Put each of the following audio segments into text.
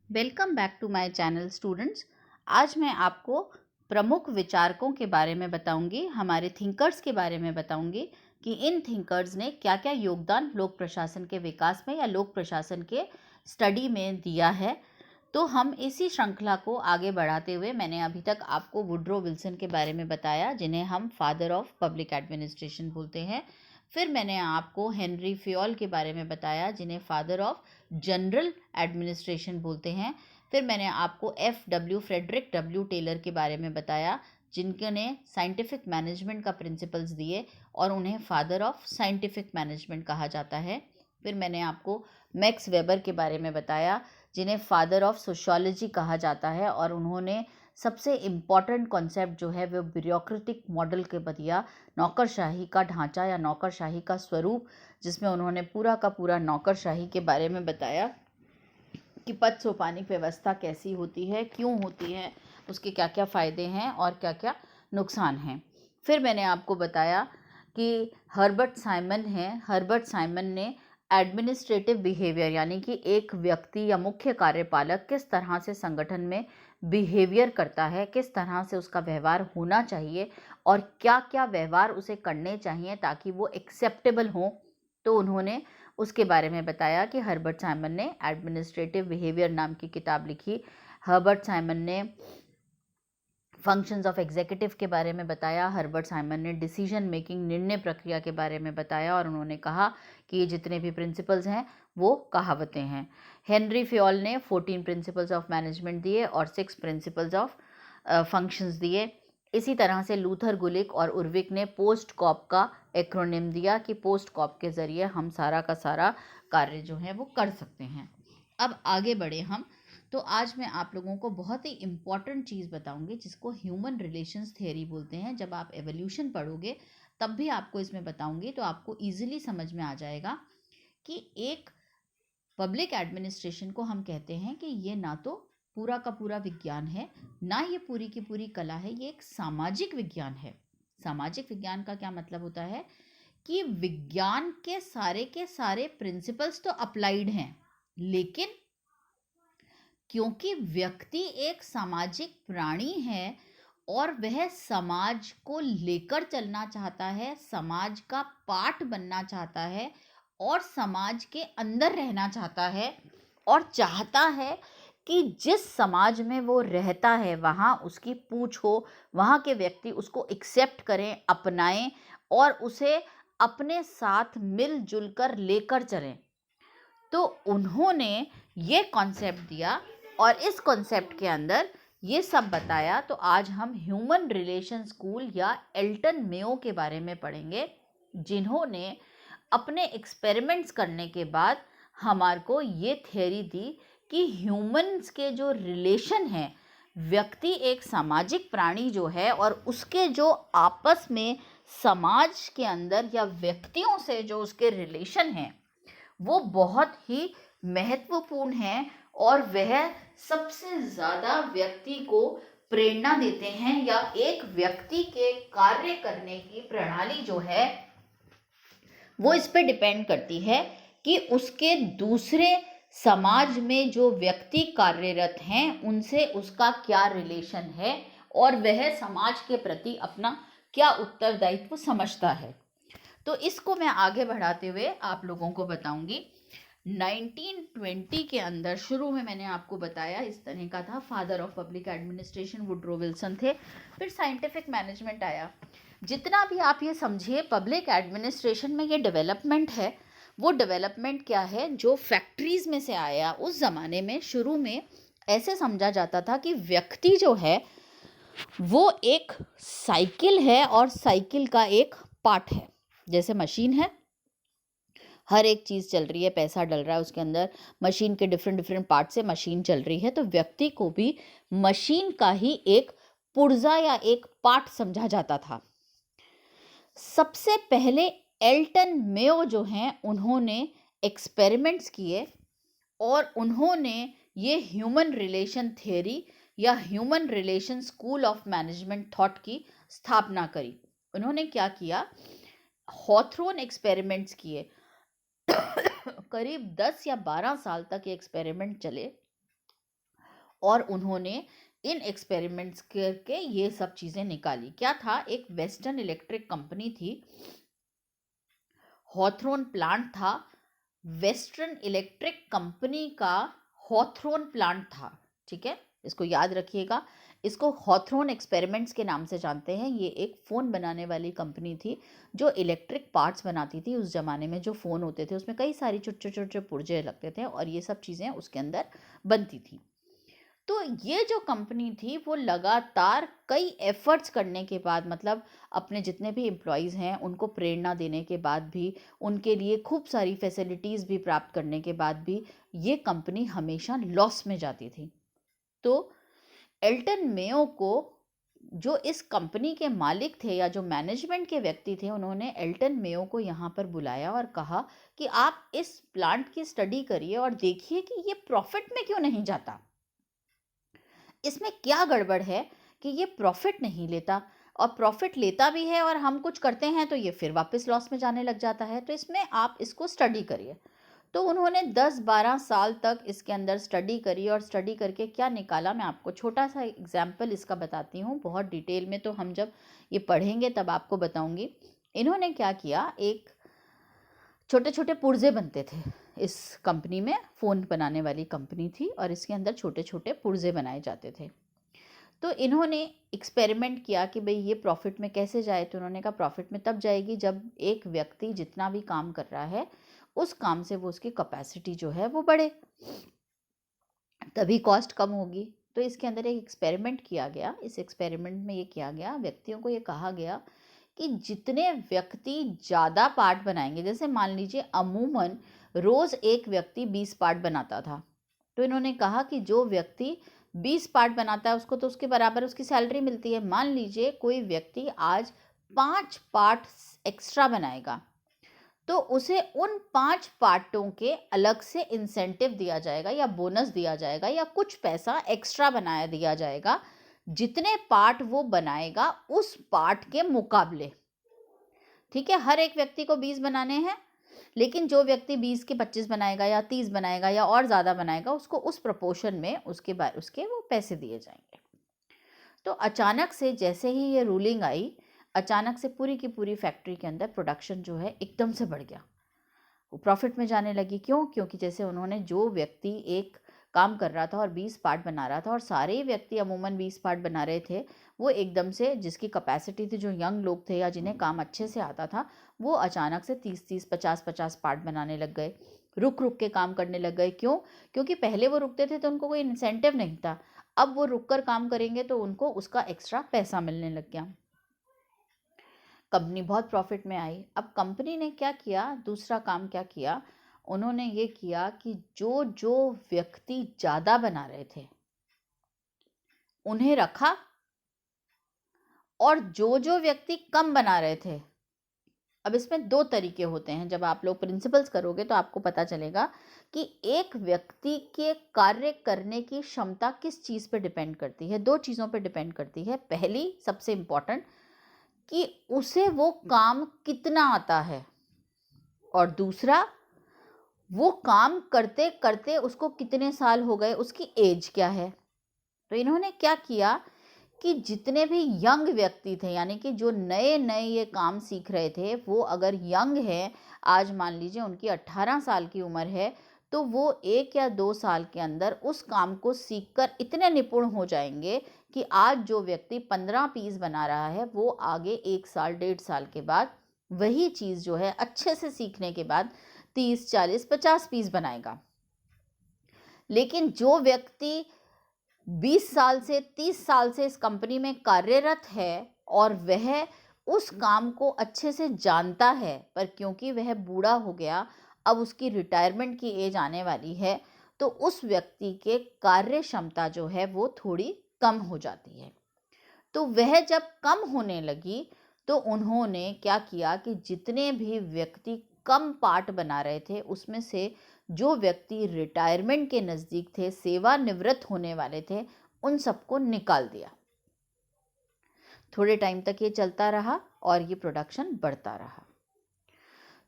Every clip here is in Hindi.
Welcome back to my channel students. आज मैं आपको प्रमुख विचारकों के बारे में बताऊंगी, हमारे थिंकर्स के बारे में बताऊंगी कि इन थिंकर्स ने क्या क्या योगदान लोक प्रशासन के विकास में या लोक प्रशासन के स्टडी में दिया है। तो हम इसी श्रृंखला को आगे बढ़ाते हुए मैंने अभी तक आपको वुड्रो विल्सन के बारे में बताया, जिन्हें हम फादर ऑफ पब्लिक एडमिनिस्ट्रेशन बोलते हैं। फिर मैंने आपको हेनरी फ्योल के बारे में बताया, जिन्हें फादर ऑफ जनरल एडमिनिस्ट्रेशन बोलते हैं। फिर मैंने आपको FW फ्रेडरिक W टेलर के बारे में बताया, जिनने साइंटिफिक मैनेजमेंट का प्रिंसिपल्स दिए और उन्हें फादर ऑफ साइंटिफिक मैनेजमेंट कहा जाता है। फिर मैंने आपको मैक्स वेबर के बारे में बताया, जिन्हें फादर ऑफ सोशियोलॉजी कहा जाता है, और उन्होंने सबसे इम्पॉर्टेंट कॉन्सेप्ट जो है वो ब्यूरोक्रेटिक मॉडल के बदिया नौकरशाही का ढांचा या नौकरशाही का स्वरूप, जिसमें उन्होंने पूरा का पूरा नौकरशाही के बारे में बताया कि पद सोपानिक व्यवस्था कैसी होती है, क्यों होती है, उसके क्या क्या फ़ायदे हैं और क्या क्या नुकसान हैं। फिर मैंने आपको बताया कि हर्बर्ट साइमन ने एडमिनिस्ट्रेटिव बिहेवियर यानी कि एक व्यक्ति या मुख्य कार्यपालक किस तरह से संगठन में बिहेवियर करता है, किस तरह से उसका व्यवहार होना चाहिए और क्या क्या व्यवहार उसे करने चाहिए ताकि वो एक्सेप्टेबल हो। तो उन्होंने उसके बारे में बताया कि हर्बर्ट साइमन ने एडमिनिस्ट्रेटिव बिहेवियर नाम की किताब लिखी। हर्बर्ट साइमन ने फंक्शंस ऑफ एग्जीक्यूटिव के बारे में बताया। हर्बर्ट साइमन ने डिसीजन मेकिंग निर्णय प्रक्रिया के बारे में बताया और उन्होंने कहा कि ये जितने भी प्रिंसिपल्स हैं वो कहावतें हैं। हेनरी फ्योल ने 14 प्रिंसिपल्स ऑफ मैनेजमेंट दिए और 6 प्रिंसिपल्स ऑफ फंक्शंस दिए। इसी तरह से लूथर गुलिक और उर्विक ने पोस्ट कॉप का एक्रोनिम दिया कि पोस्ट कॉप के ज़रिए हम सारा का सारा कार्य जो है वो कर सकते हैं। अब आगे बढ़े हम, तो आज मैं आप लोगों को बहुत ही इम्पॉर्टेंट चीज़ बताऊंगी जिसको ह्यूमन रिलेशंस थ्योरी बोलते हैं। जब आप एवोल्यूशन पढ़ोगे तब भी आपको इसमें बताऊंगी, तो आपको ईजिली समझ में आ जाएगा कि एक पब्लिक एडमिनिस्ट्रेशन को हम कहते हैं कि ये ना तो पूरा का पूरा विज्ञान है, ना ये पूरी की पूरी कला है, ये एक सामाजिक विज्ञान है। सामाजिक विज्ञान का क्या मतलब होता है कि विज्ञान के सारे प्रिंसिपल्स तो अप्लाइड हैं, लेकिन क्योंकि व्यक्ति एक सामाजिक प्राणी है और वह समाज को लेकर चलना चाहता है, समाज का पार्ट बनना चाहता है और समाज के अंदर रहना चाहता है और चाहता है कि जिस समाज में वो रहता है वहाँ उसकी पूछ हो, वहाँ के व्यक्ति उसको एक्सेप्ट करें, अपनाएं और उसे अपने साथ मिलजुल कर लेकर चलें। तो उन्होंने ये कॉन्सेप्ट दिया और इस कॉन्सेप्ट के अंदर ये सब बताया। तो आज हम ह्यूमन रिलेशन स्कूल या एल्टन मेयो के बारे में पढ़ेंगे, जिन्होंने अपने एक्सपेरिमेंट्स करने के बाद हमारे को ये थ्योरी दी कि ह्यूमन्स के जो रिलेशन हैं, व्यक्ति एक सामाजिक प्राणी जो है और उसके जो आपस में समाज के अंदर या व्यक्तियों से जो उसके रिलेशन हैं वो बहुत ही महत्वपूर्ण है और वह सबसे ज़्यादा व्यक्ति को प्रेरणा देते हैं, या एक व्यक्ति के कार्य करने की प्रणाली जो है वो इस पे डिपेंड करती है कि उसके दूसरे समाज में जो व्यक्ति कार्यरत हैं उनसे उसका क्या रिलेशन है और वह समाज के प्रति अपना क्या उत्तरदायित्व समझता है। तो इसको मैं आगे बढ़ाते हुए आप लोगों को बताऊंगी। 1920 के अंदर शुरू में मैंने आपको बताया इस तरह का था, father of public administration Woodrow Wilson थे। फिर साइंटिफिक मैनेजमेंट आया। जितना भी आप ये समझिए पब्लिक एडमिनिस्ट्रेशन में ये डेवलपमेंट है, वो डेवलपमेंट क्या है जो फैक्ट्रीज में से आया। उस ज़माने में शुरू में ऐसे समझा जाता था कि व्यक्ति जो है वो एक साइकिल है और साइकिल का एक पार्ट है। जैसे मशीन है, हर एक चीज़ चल रही है, पैसा डल रहा है उसके अंदर, मशीन के डिफरेंट पार्ट से मशीन चल रही है, तो व्यक्ति को भी मशीन का ही एक पुर्जा या एक पार्ट समझा जाता था। सबसे पहले एल्टन मेयो जो हैं उन्होंने एक्सपेरिमेंट्स किए और उन्होंने ये ह्यूमन रिलेशन थ्योरी या human relation school of management thought की स्थापना करी। उन्होंने क्या किया, हॉथरॉन एक्सपेरिमेंट्स किए। करीब 10 या 12 साल तक ये एक्सपेरिमेंट चले और उन्होंने इन एक्सपेरिमेंट्स करके ये सब चीज़ें निकाली। क्या था, एक वेस्टर्न इलेक्ट्रिक कंपनी थी, हॉथरन प्लांट था, वेस्टर्न इलेक्ट्रिक कंपनी का हॉथरन प्लांट था। ठीक है, इसको याद रखिएगा। इसको हॉथरन एक्सपेरिमेंट्स के नाम से जानते हैं। ये एक फ़ोन बनाने वाली कंपनी थी जो इलेक्ट्रिक पार्ट्स बनाती थी। उस ज़माने में जो फ़ोन होते थे उसमें कई सारी छोटे छोटे पुर्जे लगते थे और ये सब चीज़ें उसके अंदर बनती थी। तो ये जो कंपनी थी वो लगातार कई एफर्ट्स करने के बाद, मतलब अपने जितने भी एम्प्लॉयज़ हैं उनको प्रेरणा देने के बाद भी, उनके लिए खूब सारी फैसिलिटीज़ भी प्राप्त करने के बाद भी, ये कंपनी हमेशा लॉस में जाती थी। तो एल्टन मेयो को, जो इस कंपनी के मालिक थे या जो मैनेजमेंट के व्यक्ति थे, उन्होंने एल्टन मेयो को यहाँ पर बुलाया और कहा कि आप इस प्लांट की स्टडी करिए और देखिए कि ये प्रॉफिट में क्यों नहीं जाता, इसमें क्या गड़बड़ है कि ये प्रॉफिट नहीं लेता, और प्रॉफिट लेता भी है और हम कुछ करते हैं तो ये फिर वापस लॉस में जाने लग जाता है, तो इसमें आप इसको स्टडी करिए। तो उन्होंने 10-12 साल तक इसके अंदर स्टडी करी और स्टडी करके क्या निकाला, मैं आपको छोटा सा एग्जाम्पल इसका बताती हूँ। बहुत डिटेल में तो हम जब ये पढ़ेंगे तब आपको बताऊंगी। इन्होंने क्या किया, एक छोटे छोटे पुर्जे बनते थे इस कंपनी में। फ़ोन बनाने वाली कंपनी थी और इसके अंदर छोटे छोटे पुर्जे बनाए जाते थे। तो इन्होंने एक्सपेरिमेंट किया कि भाई ये प्रॉफिट में कैसे जाए। तो उन्होंने कहा प्रॉफिट में तब जाएगी जब एक व्यक्ति जितना भी काम कर रहा है उस काम से वो उसकी कैपेसिटी जो है वो बढ़े, तभी कॉस्ट कम होगी। तो इसके अंदर एक एक्सपेरिमेंट किया गया। इस एक्सपेरिमेंट में ये किया गया, व्यक्तियों को ये कहा गया कि जितने व्यक्ति ज़्यादा पार्ट बनाएंगे, जैसे मान लीजिए अमूमन रोज़ एक व्यक्ति 20 पार्ट बनाता था, तो इन्होंने कहा कि जो व्यक्ति 20 पार्ट बनाता है उसको तो उसके बराबर उसकी सैलरी मिलती है। मान लीजिए कोई व्यक्ति आज 5 पार्ट एक्स्ट्रा बनाएगा तो उसे उन 5 पार्टों के अलग से इंसेंटिव दिया जाएगा या बोनस दिया जाएगा या कुछ पैसा एक्स्ट्रा बनाया दिया जाएगा, जितने पार्ट वो बनाएगा उस पार्ट के मुकाबले। ठीक है, हर एक व्यक्ति को 20 बनाने हैं, लेकिन जो व्यक्ति 20 के 25 बनाएगा या 30 बनाएगा या और ज़्यादा बनाएगा, उसको उस प्रपोर्शन में उसके वो पैसे दिए जाएंगे। तो अचानक से जैसे ही ये रूलिंग आई, अचानक से पूरी की पूरी फैक्ट्री के अंदर प्रोडक्शन जो है एकदम से बढ़ गया, वो प्रॉफिट में जाने लगी। क्यों? क्योंकि जैसे उन्होंने, जो व्यक्ति एक काम कर रहा था और 20 पार्ट बना रहा था और सारे ही व्यक्ति अमूमन 20 पार्ट बना रहे थे, वो एकदम से, जिसकी कैपेसिटी थी, जो यंग लोग थे या जिन्हें काम अच्छे से आता था, वो अचानक से 30-30, 50-50 पार्ट बनाने लग गए, रुक रुक के काम करने लग गए। क्यों? क्योंकि पहले वो रुकते थे तो उनको कोई इंसेंटिव नहीं था, अब वो रुक कर काम करेंगे तो उनको उसका एक्स्ट्रा पैसा मिलने लग गया। कंपनी बहुत प्रॉफिट में आई। अब कंपनी ने क्या किया, दूसरा काम क्या किया, उन्होंने ये किया कि जो जो व्यक्ति ज़्यादा बना रहे थे उन्हें रखा, और जो जो व्यक्ति कम बना रहे थे, अब इसमें 2 तरीके होते हैं। जब आप लोग प्रिंसिपल्स करोगे तो आपको पता चलेगा कि एक व्यक्ति के कार्य करने की क्षमता किस चीज़ पे डिपेंड करती है। 2 चीज़ों पे डिपेंड करती है। पहली, सबसे इम्पॉर्टेंट, कि उसे वो काम कितना आता है, और दूसरा, वो काम करते करते उसको कितने साल हो गए, उसकी एज क्या है। तो इन्होंने क्या किया कि जितने भी यंग व्यक्ति थे, यानी कि जो नए नए ये काम सीख रहे थे, वो अगर यंग हैं, आज मान लीजिए उनकी 18 साल की उम्र है, तो वो 1 या 2 साल के अंदर उस काम को सीखकर इतने निपुण हो जाएंगे कि आज जो व्यक्ति 15 पीस बना रहा है, वो आगे 1 साल 1.5 साल के बाद वही चीज़ जो है अच्छे से सीखने के बाद 30, 40, 50 पीस बनाएगा। लेकिन जो व्यक्ति 20 साल से 30 साल से इस कंपनी में कार्यरत है और वह उस काम को अच्छे से जानता है, पर क्योंकि वह बूढ़ा हो गया, अब उसकी रिटायरमेंट की एज आने वाली है, तो उस व्यक्ति के कार्य क्षमता जो है वो थोड़ी कम हो जाती है। तो वह जब कम होने लगी तो उन्होंने क्या किया कि जितने भी व्यक्ति कम पार्ट बना रहे थे उसमें से जो व्यक्ति रिटायरमेंट के नज़दीक थे, सेवानिवृत्त होने वाले थे, उन सबको निकाल दिया। थोड़े टाइम तक ये चलता रहा और ये प्रोडक्शन बढ़ता रहा।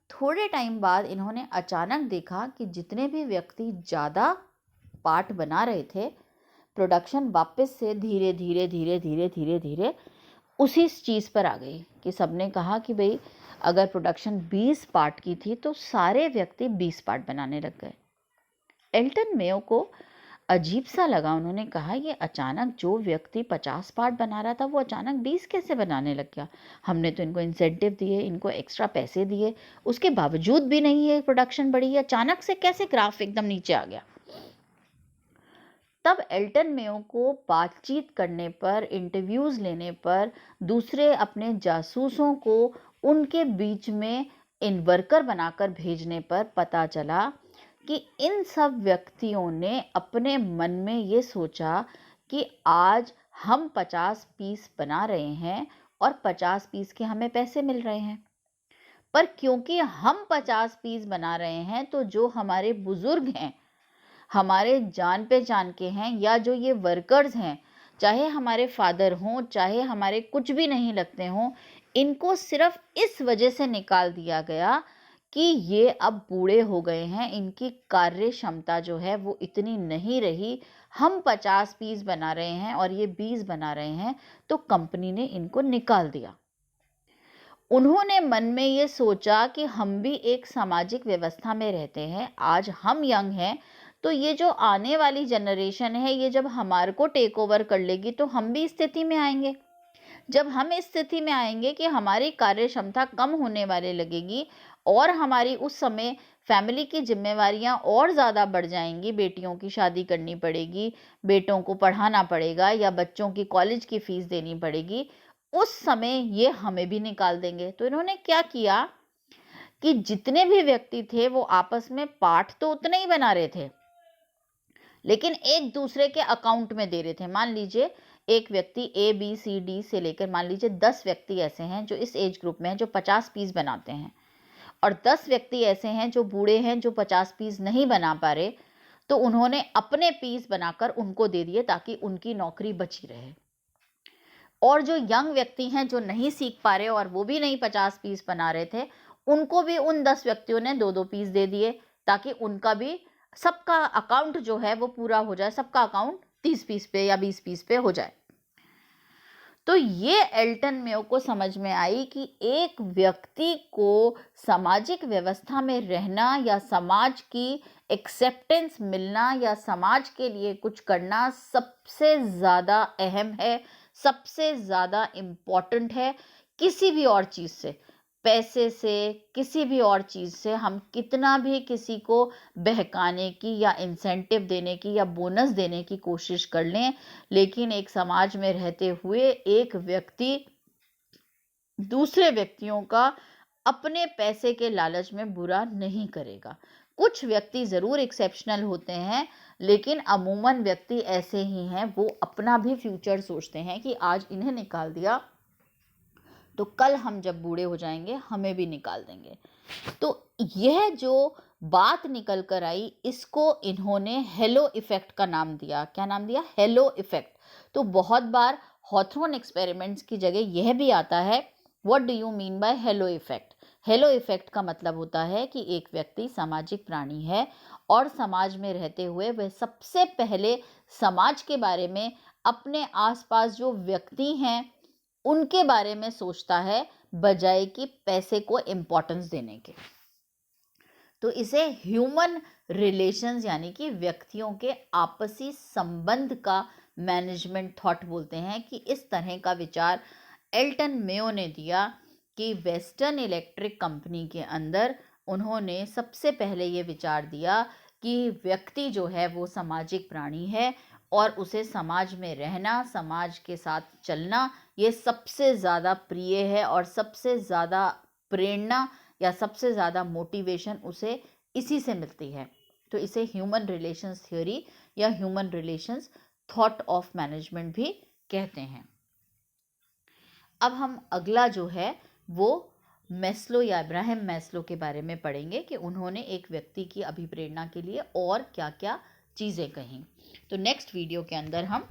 थोड़े टाइम बाद इन्होंने अचानक देखा कि जितने भी व्यक्ति ज़्यादा पार्ट बना रहे थे, प्रोडक्शन वापस से धीरे धीरे धीरे धीरे धीरे धीरे उसी चीज़ पर आ गई कि सबने कहा कि भाई अगर प्रोडक्शन 20 पार्ट की थी तो सारे व्यक्ति 20 पार्ट बनाने लग गए। एल्टन मेयो को अजीब सा लगा। उन्होंने कहा ये अचानक जो व्यक्ति 50 पार्ट बना रहा था वो अचानक 20 कैसे बनाने लग गया। हमने तो इनको इंसेंटिव दिए, इनको एक्स्ट्रा पैसे दिए, उसके बावजूद भी नहीं है प्रोडक्शन बढ़ी है, अचानक से कैसे ग्राफ एकदम नीचे आ गया। तब एल्टन मेयो को बातचीत करने पर, इंटरव्यूज़ लेने पर, दूसरे अपने जासूसों को उनके बीच में इन वर्कर बनाकर भेजने पर पता चला कि इन सब व्यक्तियों ने अपने मन में ये सोचा कि आज हम 50 पीस बना रहे हैं और 50 पीस के हमें पैसे मिल रहे हैं। पर क्योंकि हम 50 पीस बना रहे हैं तो जो हमारे बुजुर्ग हैं, हमारे जान पहचान के हैं, या जो ये वर्कर्स हैं, चाहे हमारे फादर हों, चाहे हमारे कुछ भी नहीं लगते हों, इनको सिर्फ इस वजह से निकाल दिया गया कि ये अब बूढ़े हो गए हैं, इनकी कार्य क्षमता जो है वो इतनी नहीं रही। हम 50 पीस बना रहे हैं और ये 20 बना रहे हैं, तो कंपनी ने इनको निकाल दिया। उन्होंने मन में ये सोचा कि हम भी एक सामाजिक व्यवस्था में रहते हैं, आज हम यंग हैं तो ये जो आने वाली जनरेशन है, ये जब हमारे को टेक ओवर कर लेगी तो हम भी इस स्थिति में आएंगे। जब हम इस स्थिति में आएंगे कि हमारी कार्य क्षमता कम होने वाले लगेगी और हमारी उस समय फैमिली की जिम्मेवारियां और ज़्यादा बढ़ जाएंगी, बेटियों की शादी करनी पड़ेगी, बेटों को पढ़ाना पड़ेगा या बच्चों की कॉलेज की फीस देनी पड़ेगी, उस समय ये हमें भी निकाल देंगे। तो इन्होंने क्या किया कि जितने भी व्यक्ति थे वो आपस में पार्ट तो उतने ही बना रहे थे, लेकिन एक दूसरे के अकाउंट में दे रहे थे। मान लीजिए एक व्यक्ति ए बी सी डी से लेकर मान लीजिए 10 व्यक्ति ऐसे हैं जो इस एज ग्रुप में हैं जो 50 पीस बनाते हैं, और 10 व्यक्ति ऐसे हैं जो बूढ़े हैं जो 50 पीस नहीं बना पा रहे, तो उन्होंने अपने पीस बनाकर उनको दे दिए ताकि उनकी नौकरी बची रहे। और जो यंग व्यक्ति हैं जो नहीं सीख पा रहे और वो भी नहीं 50 पीस बना रहे थे, उनको भी उन 10 व्यक्तियों ने 2-2 पीस दे दिए ताकि उनका भी, सबका अकाउंट जो है वो पूरा हो जाए, सबका अकाउंट 30 पीस पे या 20 पीस पे हो जाए। तो ये एल्टन मेयो को समझ में आई कि एक व्यक्ति को सामाजिक व्यवस्था में रहना या समाज की एक्सेप्टेंस मिलना या समाज के लिए कुछ करना सबसे ज़्यादा अहम है, सबसे ज़्यादा इम्पॉर्टेंट है किसी भी और चीज़ से। पैसे से, किसी भी और चीज़ से हम कितना भी किसी को बहकाने की या इंसेंटिव देने की या बोनस देने की कोशिश कर लें, लेकिन एक समाज में रहते हुए एक व्यक्ति दूसरे व्यक्तियों का अपने पैसे के लालच में बुरा नहीं करेगा। कुछ व्यक्ति ज़रूर एक्सेप्शनल होते हैं, लेकिन अमूमन व्यक्ति ऐसे ही हैं, वो अपना भी फ्यूचर सोचते हैं कि आज इन्हें निकाल दिया तो कल हम जब बूढ़े हो जाएंगे हमें भी निकाल देंगे। तो यह जो बात निकल कर आई, इसको इन्होंने हेलो इफेक्ट का नाम दिया। क्या नाम दिया? Hello effect. तो बहुत बार हॉथरॉन एक्सपेरिमेंट्स की जगह यह भी आता है, what do you mean by hello effect. Hello effect का मतलब होता है कि एक व्यक्ति सामाजिक प्राणी है और समाज में रहते हुए वह सबसे पहले समाज के बारे में, अपने आसपास जो व्यक्ति हैं उनके बारे में सोचता है, बजाय कि पैसे को इम्पोर्टेंस देने के। तो इसे ह्यूमन रिलेशंस यानी कि व्यक्तियों के आपसी संबंध का मैनेजमेंट थॉट बोलते हैं, कि इस तरह का विचार एल्टन मेयो ने दिया कि वेस्टर्न इलेक्ट्रिक कंपनी के अंदर उन्होंने सबसे पहले ये विचार दिया कि व्यक्ति जो है वो सामाजिक प्राणी है और उसे समाज में रहना, समाज के साथ चलना, ये सबसे ज़्यादा प्रिय है और सबसे ज़्यादा प्रेरणा या सबसे ज़्यादा मोटिवेशन उसे इसी से मिलती है। तो इसे ह्यूमन रिलेशंस थ्योरी या human relations thought of management भी कहते हैं। अब हम अगला जो है वो मैस्लो या अब्राहम मैस्लो के बारे में पढ़ेंगे कि उन्होंने एक व्यक्ति की अभिप्रेरणा के लिए और क्या क्या चीज़ें कहीं। तो नेक्स्ट वीडियो के अंदर हम